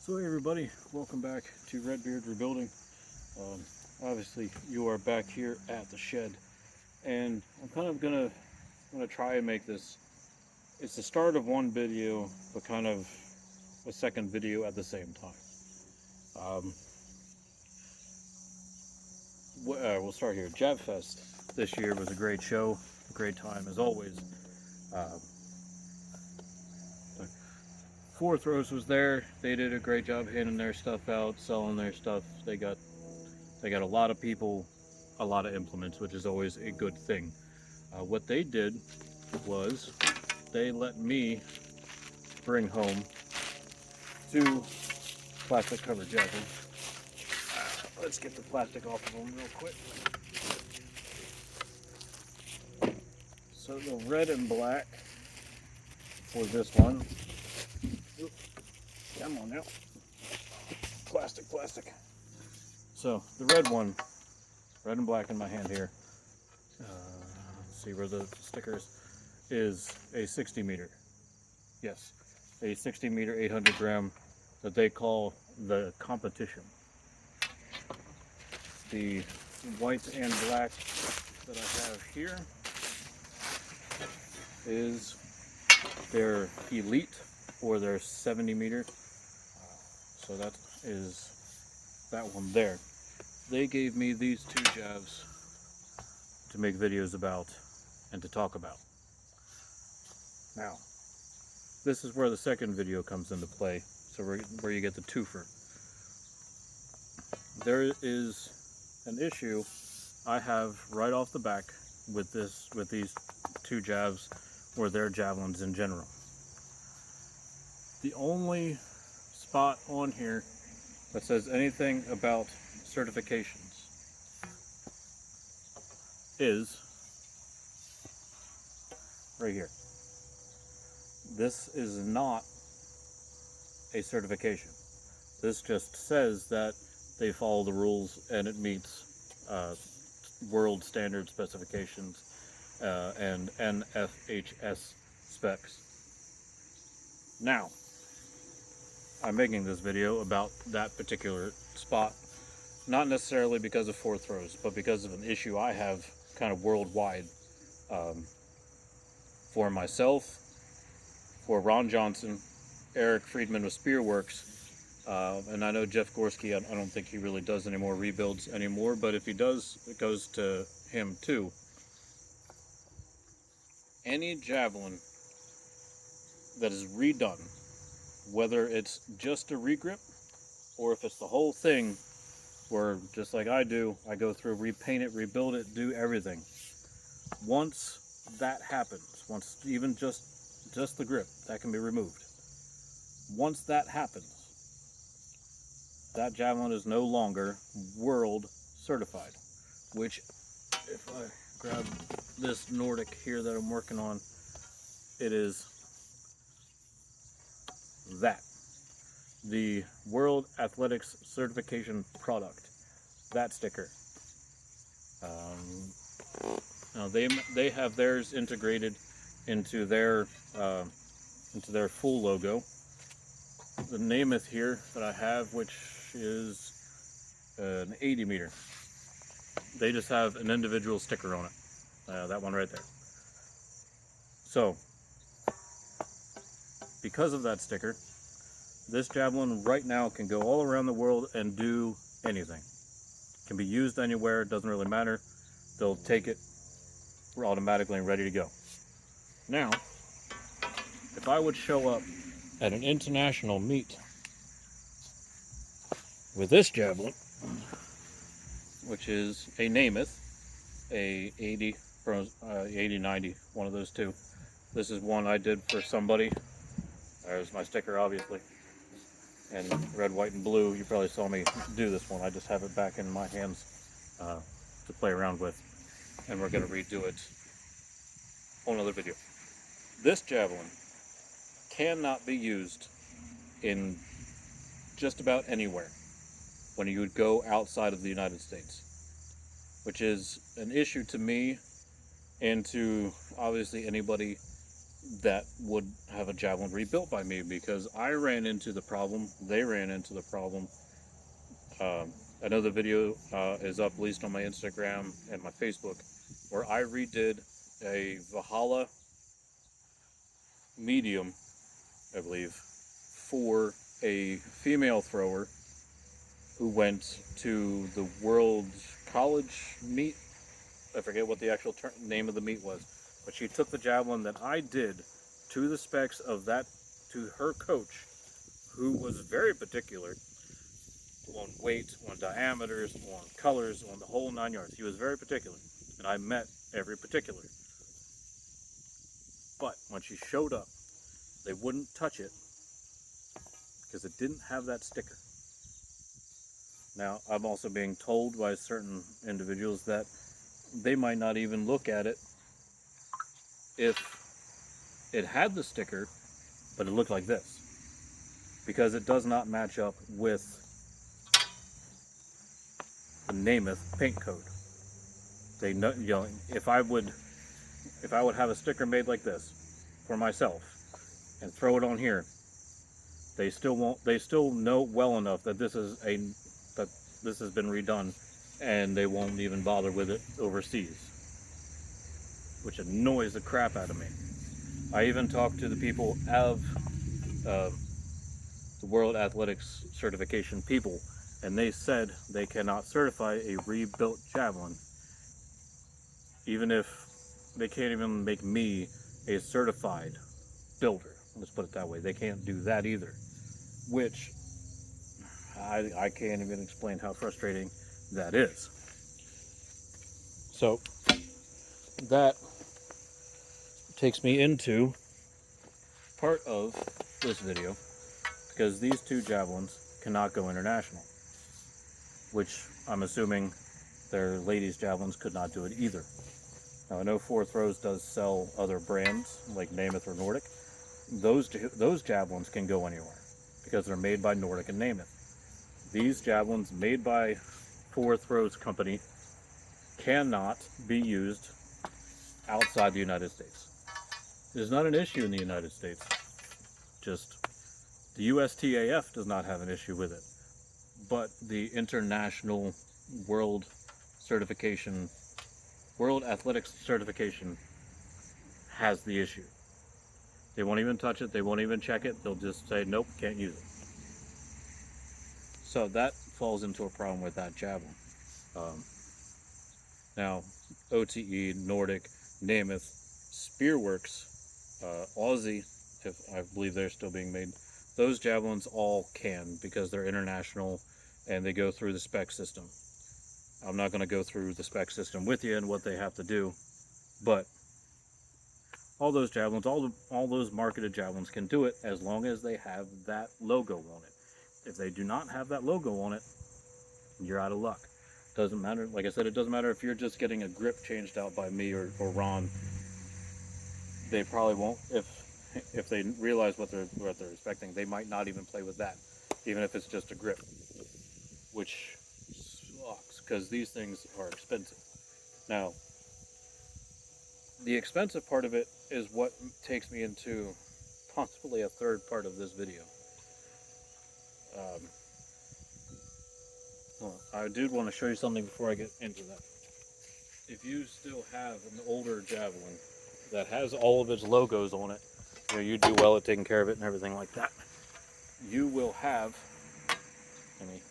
So hey everybody, welcome back to Redbeard Rebuilding. Obviously you are back here at the shed, and I'm kind of gonna try and make this, it's the start of one video but kind of a second video at the same time. We'll start here. Jav Fest this year was a great show, a great time as always. 4throws was there. They did a great job handing their stuff out, selling their stuff. They got a lot of people, a lot of implements, which is always a good thing. What they did was they let me bring home 2 plastic covered javelins. Let's get the plastic off of them real quick. So the red and black for this one. Come on now. Plastic. So the red one, red and black in my hand here. Let's see where the stickers is a 60 meter. Yes, a 60 meter 800 gram that they call the competition. The white and black that I have here is their elite or their 70 meter. So that is that one there. They gave me these 2 javs to make videos about and to talk about. Now, this is where the second video comes into play. So where you get the twofer. There is an issue I have right off the back with these 2 javs or their javelins in general. The only spot on here that says anything about certifications is right here. This is not a certification. This just says that they follow the rules and it meets world standard specifications and NFHS specs. Now, I'm making this video about that particular spot, not necessarily because of 4throws, but because of an issue I have kind of worldwide for myself, for Ron Johnson, Eric Friedman with Spearworks, and I know Jeff Gorski, I don't think he really does any more rebuilds anymore, but if he does, it goes to him too. Any javelin that is redone, whether it's just a regrip or if it's the whole thing where, just like I do, I go through, repaint it, rebuild it, do everything. Once that happens, once even just the grip, that can be removed. Once that happens, that javelin is no longer world certified, which, if I grab this Nordic here that I'm working on, it is that. The World Athletics Certification product, that sticker. Now they have theirs integrated into their full logo. The Namath here that I have, which is an 80 meter, they just have an individual sticker on it. That one right there. So, because of that sticker, this javelin right now can go all around the world and do anything. Can be used anywhere, it doesn't really matter. They'll take it automatically and ready to go. Now, if I would show up at an international meet with this javelin, which is a Namath, a 80, 90, one of those 2. This is one I did for somebody. There's my sticker, obviously. And red, white, and blue, you probably saw me do this one. I just have it back in my hands to play around with. And we're going to redo it on another video. This javelin cannot be used in just about anywhere when you would go outside of the United States, which is an issue to me and to obviously anybody that would have a javelin rebuilt by me, because I ran into the problem. They ran into the problem. Um, I know the video is up, at least on my Instagram and my Facebook, where I redid a Valhalla medium, I believe, for a female thrower who went to the World College meet. I forget what the actual name of the meet was, but she took the javelin that I did to the specs of that, to her coach, who was very particular on weight, on diameters, on colors, on the whole 9 yards. He was very particular, and I met every particular. But when she showed up, they wouldn't touch it because it didn't have that sticker. Now, I'm also being told by certain individuals that they might not even look at it if it had the sticker, but it looked like this, because it does not match up with the Namath paint code. They know, if I would have a sticker made like this for myself and throw it on here, they still won't. They still know well enough that that this has been redone, and they won't even bother with it overseas, which annoys the crap out of me. I even talked to the people of uh, the World Athletics certification people, and they said they cannot certify a rebuilt javelin, even if they can't even make me a certified builder. Let's put it that way. They can't do that either, which I can't even explain how frustrating that is. So that takes me into part of this video, because these two javelins cannot go international, which I'm assuming their ladies' javelins could not do it either. Now, I know 4throws does sell other brands like Namath or Nordic. Those javelins can go anywhere because they're made by Nordic and Namath. These javelins made by 4throws company cannot be used outside the United States. It is not an issue in the United States. Just the USTAF does not have an issue with it, but the international world certification, World Athletics certification has the issue. They won't even touch it. They won't even check it. They'll just say, nope, can't use it. So that falls into a problem with that javelin. Now, OTE, Nordic, Namath, Spearworks, Aussie, if I believe they're still being made, those javelins all can, because they're international and they go through the spec system. I'm not going to go through the spec system with you and what they have to do, but all those javelins, all those marketed javelins can do it as long as they have that logo on it. If they do not have that logo on it, you're out of luck. Doesn't matter. Like I said, it doesn't matter if you're just getting a grip changed out by me or Ron. They probably won't. If they realize what they're expecting, they might not even play with that, even if it's just a grip, which sucks because these things are expensive. Now, the expensive part of it is what takes me into possibly a third part of this video. Well, I did want to show you something before I get into that. If you still have an older javelin that has all of its logos on it, you do well at taking care of it and everything like that. You will have, let me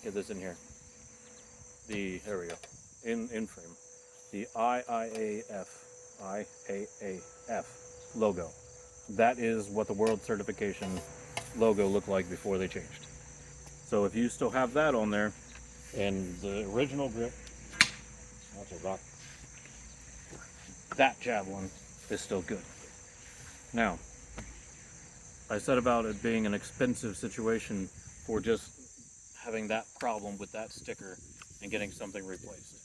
get this in here. There we go, in frame. The IAAF logo. That is what the World Certification logo looked like before they changed. So if you still have that on there, and the original grip, that's a rock, that javelin is still good. Now, I said about it being an expensive situation for just having that problem with that sticker and getting something replaced.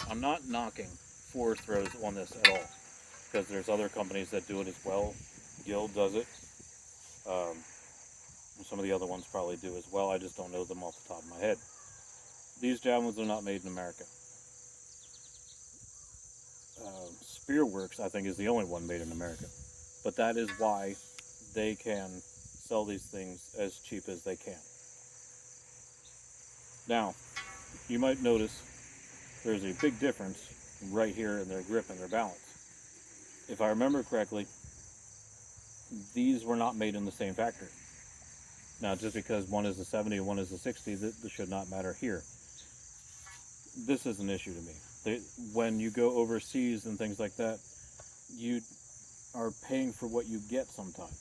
I'm not knocking 4throws on this at all, because there's other companies that do it as well. Guild does it. Some of the other ones probably do as well. I just don't know them off the top of my head. these javelins are not made in America. Spearworks, I think, is the only one made in America. But that is why they can sell these things as cheap as they can. Now, you might notice there's a big difference right here in their grip and their balance. If I remember correctly, these were not made in the same factory. Now, just because one is a 70 and one is a 60, this should not matter here. This is an issue to me. When you go overseas and things like that, you are paying for what you get sometimes.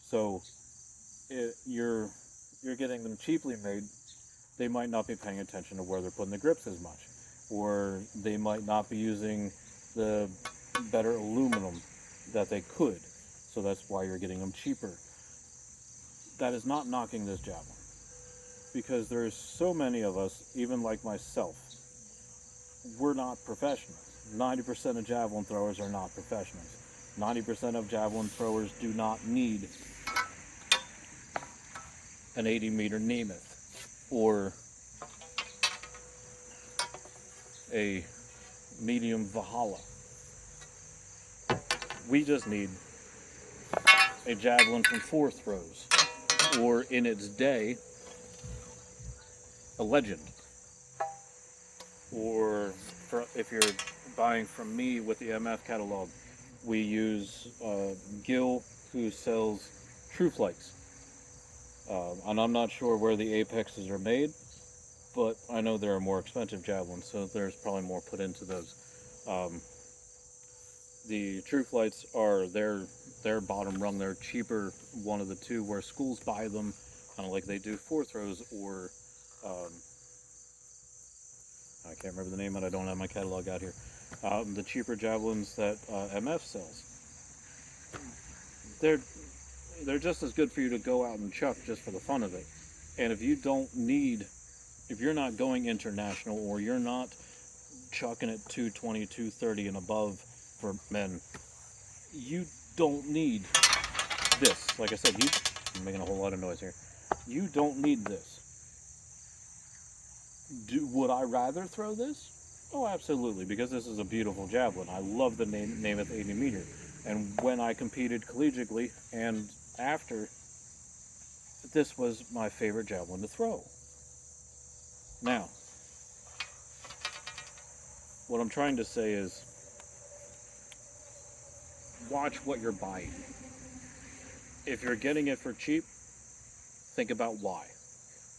So you're getting them cheaply made. They might not be paying attention to where they're putting the grips as much, or they might not be using the better aluminum that they could. So that's why you're getting them cheaper. That is not knocking this javelin, because there's so many of us, even like myself, we're not professionals. 90% of javelin throwers are not professionals. 90% of javelin throwers do not need an 80-meter Nemeth or a medium Valhalla. We just need a javelin from 4throws, or in its day, a Legend. Or if you're buying from me with the MF catalog, we use Gil, who sells True Flights. And I'm not sure where the Apexes are made, but I know there are more expensive javelins, so there's probably more put into those. The True Flights are their bottom rung. They're cheaper, one of the two, where schools buy them, kind of like they do 4throws, or I can't remember the name, and I don't have my catalog out here. The cheaper javelins that MF sells. They're just as good for you to go out and chuck just for the fun of it. And if you're not going international, or you're not chucking at 220, 230 and above for men, you don't need this. Like I said, I'm making a whole lot of noise here. You don't need this. Would I rather throw this? Oh, absolutely, because this is a beautiful javelin. I love the Nemeth 80 meter. And when I competed collegiately and after, this was my favorite javelin to throw. Now, what I'm trying to say is, watch what you're buying. If you're getting it for cheap, think about why.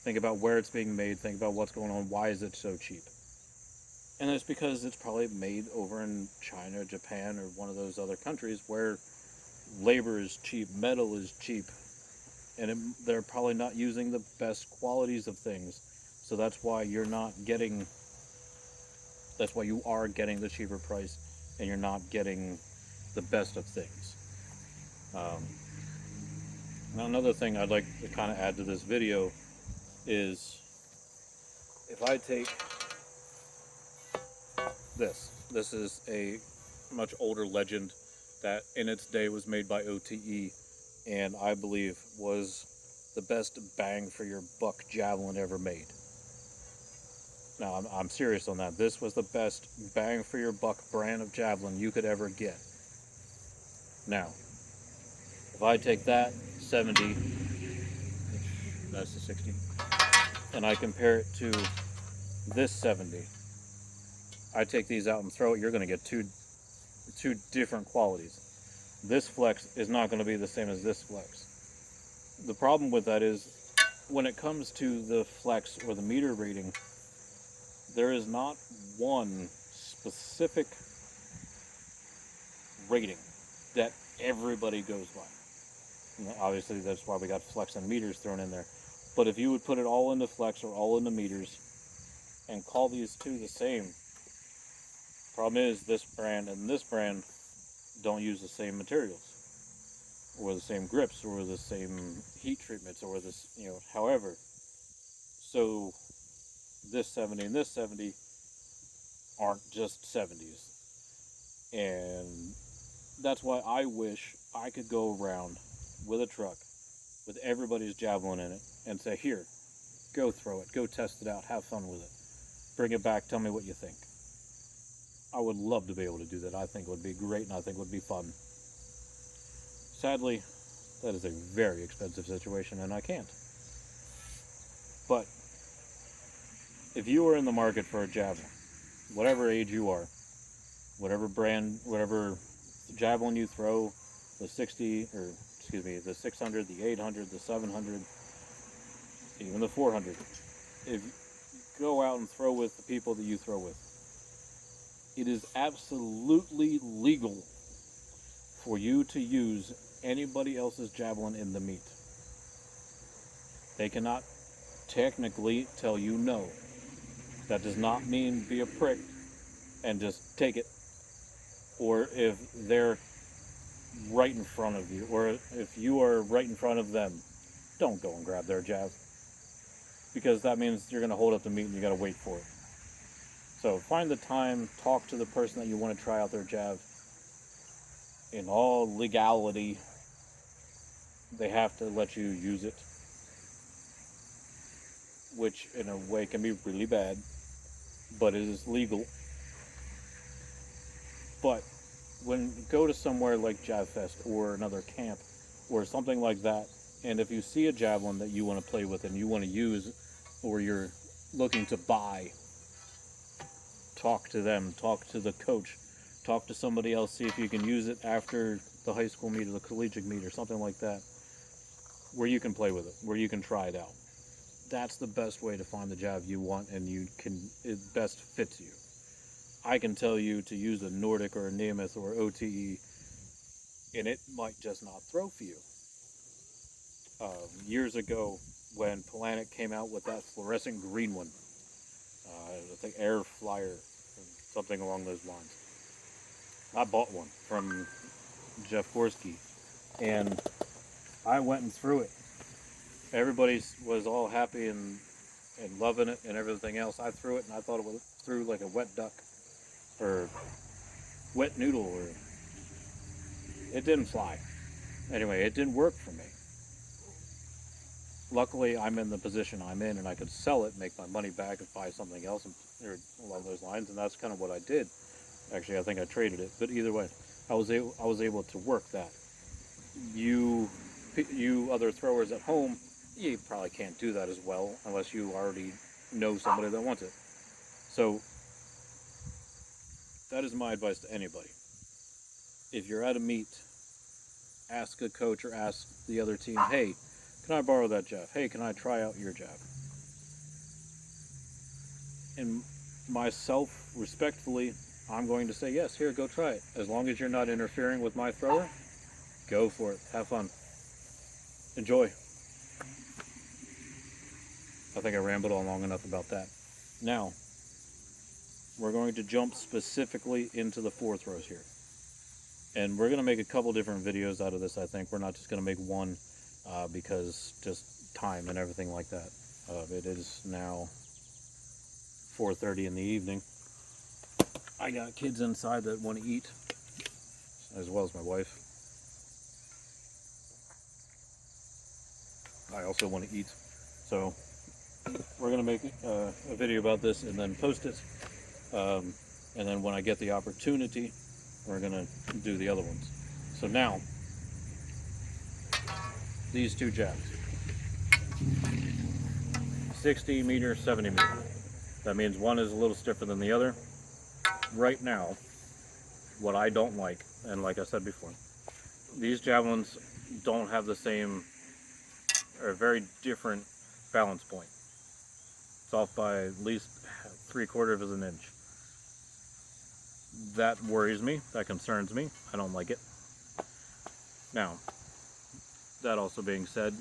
Think about where it's being made. Think about what's going on. Why is it so cheap? And it's because it's probably made over in China, Japan, or one of those other countries where labor is cheap, metal is cheap, and they're probably not using the best qualities of things. So that's why you are getting the cheaper price, and you're not getting the best of things. Now, another thing I'd like to kind of add to this video is, if I take this is a much older Legend that in its day was made by OTE, and I believe was the best bang for your buck javelin ever made. Now, I'm serious on that. This was the best bang for your buck brand of javelin you could ever get. Now, if I take that 70, that's the 60, and I compare it to this 70, I take these out and throw it, you're going to get two different qualities. This flex is not going to be the same as this flex. The problem with that is, when it comes to the flex or the meter rating, there is not one specific rating that everybody goes by. And obviously, that's why we got flex and meters thrown in there. But if you would put it all into flex or all into meters and call these two the same, problem is this brand and this brand don't use the same materials, or the same grips, or the same heat treatments, or this, however. So this 70 and this 70 aren't just 70s. And that's why I wish I could go around with a truck with everybody's javelin in it and say, here, go throw it, go test it out, have fun with it. Bring it back. Tell me what you think. I would love to be able to do that. I think it would be great, and I think it would be fun. Sadly, that is a very expensive situation, and I can't. But if you are in the market for a javelin, whatever age you are, whatever brand, whatever javelin you throw, the 60, or excuse me, the 600, the 800, the 700, even the 400, if you go out and throw with the people that you throw with, it is absolutely legal for you to use anybody else's javelin in the meet. They cannot technically tell you no. That does not mean be a prick and just take it. Or if they're right in front of you, or if you are right in front of them, don't go and grab their jav. Because that means you're going to hold up the meet and you got to wait for it. So find the time, talk to the person that you want to try out their jav. In all legality, they have to let you use it, which in a way can be really bad, but it is legal. But when you go to somewhere like Jav Fest or another camp or something like that, and if you see a javelin that you want to play with and you want to use, or you're looking to buy, talk to them, talk to the coach, talk to somebody else, see if you can use it after the high school meet or the collegiate meet or something like that, where you can play with it, where you can try it out. That's the best way to find the jav you want and it best fits you. I can tell you to use a Nordic or a Nemeth or OTE, and it might just not throw for you. Years ago, when Planet came out with that fluorescent green one, I think Air Flyer, something along those lines, I bought one from Jeff Gorski, and I went and threw it. Everybody was all happy and loving it and everything else. I threw it, and I thought it threw like a wet duck or wet noodle, or it didn't fly. Anyway, it didn't work for me. Luckily, I'm in the position I'm in, and I could sell it, make my money back, and buy something else, or along those lines. And that's kind of what I did. Actually, I think I traded it, but either way, I was able to work that. You other throwers at home, you probably can't do that as well unless you already know somebody that wants it. So that is my advice to anybody. If you're at a meet, ask a coach or ask the other team, hey, can I borrow that jav? Hey, can I try out your jav? And myself, respectfully, I'm going to say, yes, here, go try it. As long as you're not interfering with my thrower, go for it. Have fun. Enjoy. I think I rambled on long enough about that. Now, we're going to jump specifically into the 4throws here. And we're going to make a couple different videos out of this, I think. We're not just going to make one because just time and everything like that. It is now 4:30 in the evening. I got kids inside that want to eat, as well as my wife. I also want to eat. So we're going to make a video about this and then post it. And then when I get the opportunity, we're going to do the other ones. So now, these two jabs. 60 meter, 70 meter. That means one is a little stiffer than the other. Right now, what I don't like, and like I said before, these javelins don't have the same, or a very different balance point. It's off by at least 3/4 of an inch. That worries me, that concerns me, I don't like it. Now, that also being said,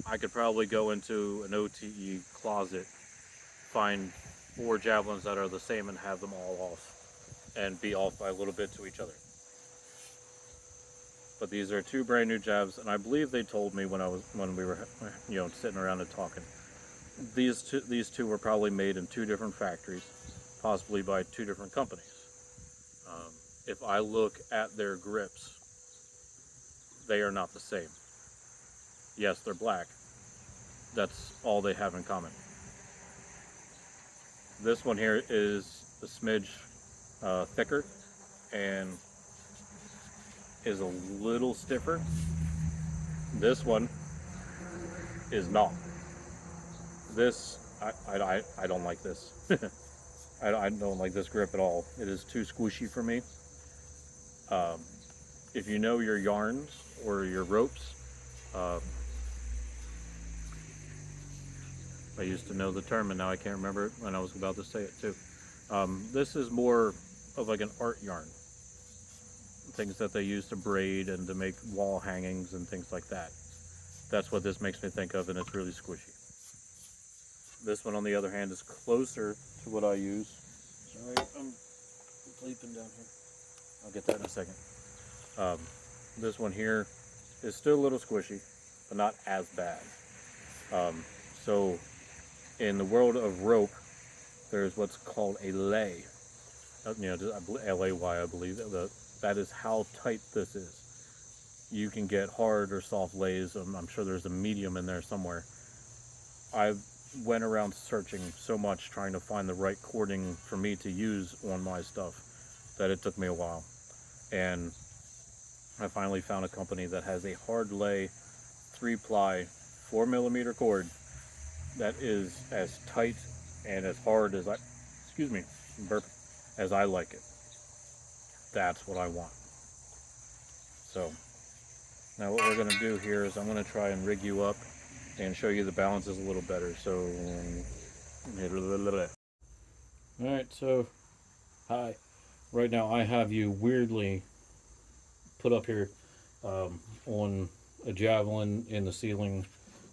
I could probably go into an OTE closet, find 4 javelins that are the same and have them all off, and be off by a little bit to each other. But these are 2 brand new jabs, and I believe they told me when we were sitting around and talking. These two were probably made in 2 different factories, possibly by 2 different companies. If I look at their grips, they are not the same. Yes, they're black. That's all they have in common. This one here is a smidge thicker and is a little stiffer. This one is not. This, I don't like this. I don't like this grip at all. It is too squishy for me. If you know your yarns or your ropes, I used to know the term and now I can't remember it when I was about to say it too. This is more of like an art yarn. Things that they use to braid and to make wall hangings and things like that. That's what this makes me think of, and it's really squishy. This one, on the other hand, is closer to what I use. Sorry, I'm bleeping down here. I'll get that in a second. This one here is still a little squishy, but not as bad. So in the world of rope, there's what's called a lay. L-A-Y, I believe. That is how tight this is. You can get hard or soft lays. I'm sure there's a medium in there somewhere. I went around searching so much trying to find the right cording for me to use on my stuff that it took me a while. And I finally found a company that has a hard lay 3-ply 4mm cord that is as tight and as hard as as I like it. That's what I want. So now what we're going to do here is I'm going to try and rig you up and show you the balances a little better. So alright, so hi. Right now I have you weirdly put up here on a javelin in the ceiling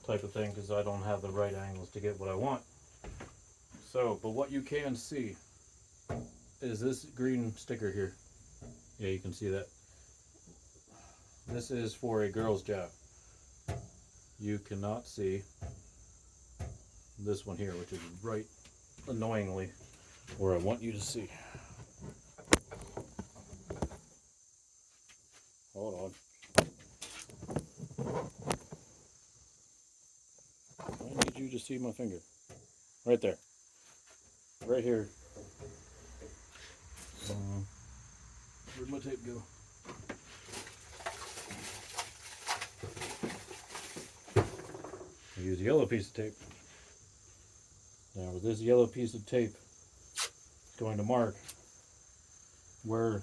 type of thing because I don't have the right angles to get what I want. So, but what you can see is this green sticker here. Yeah, you can see that. This is for a girl's jab. You cannot see this one here, which is right annoyingly where I want you to see. Hold on. I need you to see my finger. Right there. Right here. Where'd my tape go? I use a yellow piece of tape. Now with this yellow piece of tape, it's going to mark where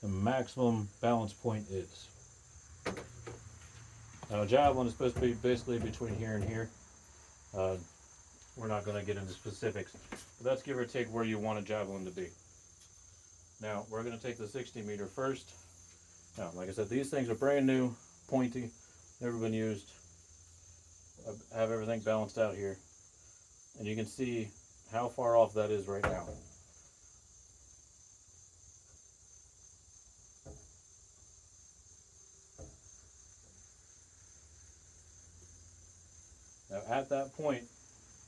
the maximum balance point is. Now a javelin is supposed to be basically between here and here. We're not going to get into specifics, but that's give or take where you want a javelin to be. Now we're going to take the 60 meter first. Now, like I said, these things are brand new, pointy, never been used. I have everything balanced out here, and you can see how far off that is right now. Now at that point,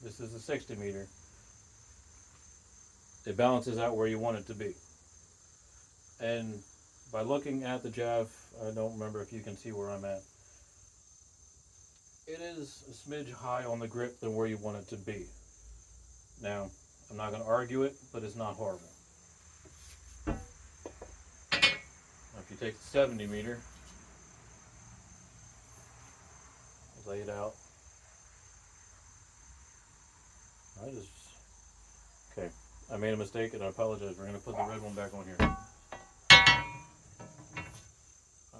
this is a 60 meter. It balances out where you want it to be. And by looking at the jav, I don't remember if you can see where I'm at. It is a smidge high on the grip than where you want it to be. Now, I'm not going to argue it, but it's not horrible. Now, if you take the 70 meter, lay it out. Okay, I made a mistake and I apologize. We're going to put the red one back on here. I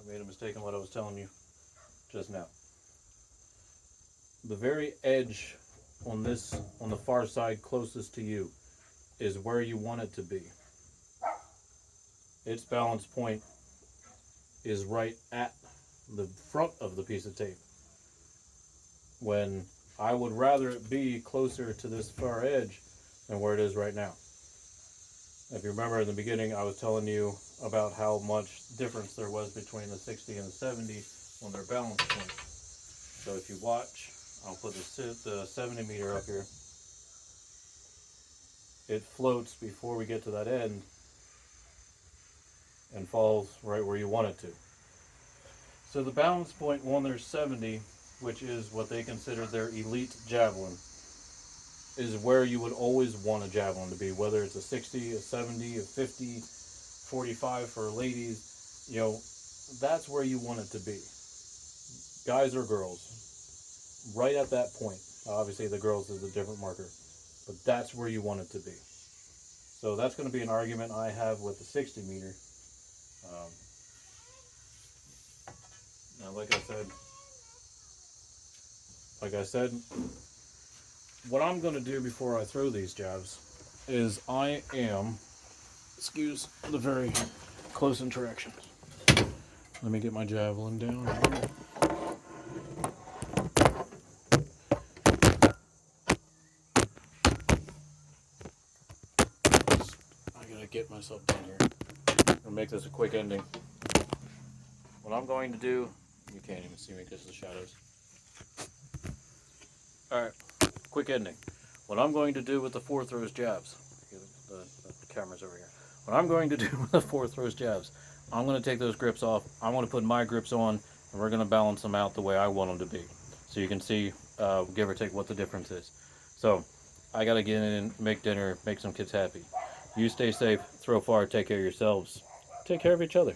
made a mistake in what I was telling you just now. The very edge on this, on the far side closest to you, is where you want it to be. Its balance point is right at the front of the piece of tape, when I would rather it be closer to this far edge than where it is right now. If you remember in the beginning, I was telling you about how much difference there was between the 60 and the 70 on their balance point. So if you watch, I'll put the 70 meter up here. It floats before we get to that end and falls right where you want it to. So the balance point on their 70, which is what they consider their elite javelin, is where you would always want a javelin to be, whether it's a 60, a 70, a 50, 45 for ladies. You know, that's where you want it to be. Guys or girls, right at that point. Obviously, the girls is a different marker, but that's where you want it to be. So that's going to be an argument I have with the 60 meter. Um, now, like I said, what I'm going to do before I throw these jabs is I am, excuse the very close interactions. Let me get my javelin down here. I gotta get myself down here. I'll make this a quick ending. What I'm going to do, you can't even see me because of the shadows. Alright, quick ending. What I'm going to do with the 4throws jabs, the camera's over here. What I'm going to do with the 4throws jabs, I'm going to take those grips off, I'm going to put my grips on, and we're going to balance them out the way I want them to be. So you can see, give or take, what the difference is. So, I got to get in, make dinner, make some kids happy. You stay safe, throw far, take care of yourselves, take care of each other.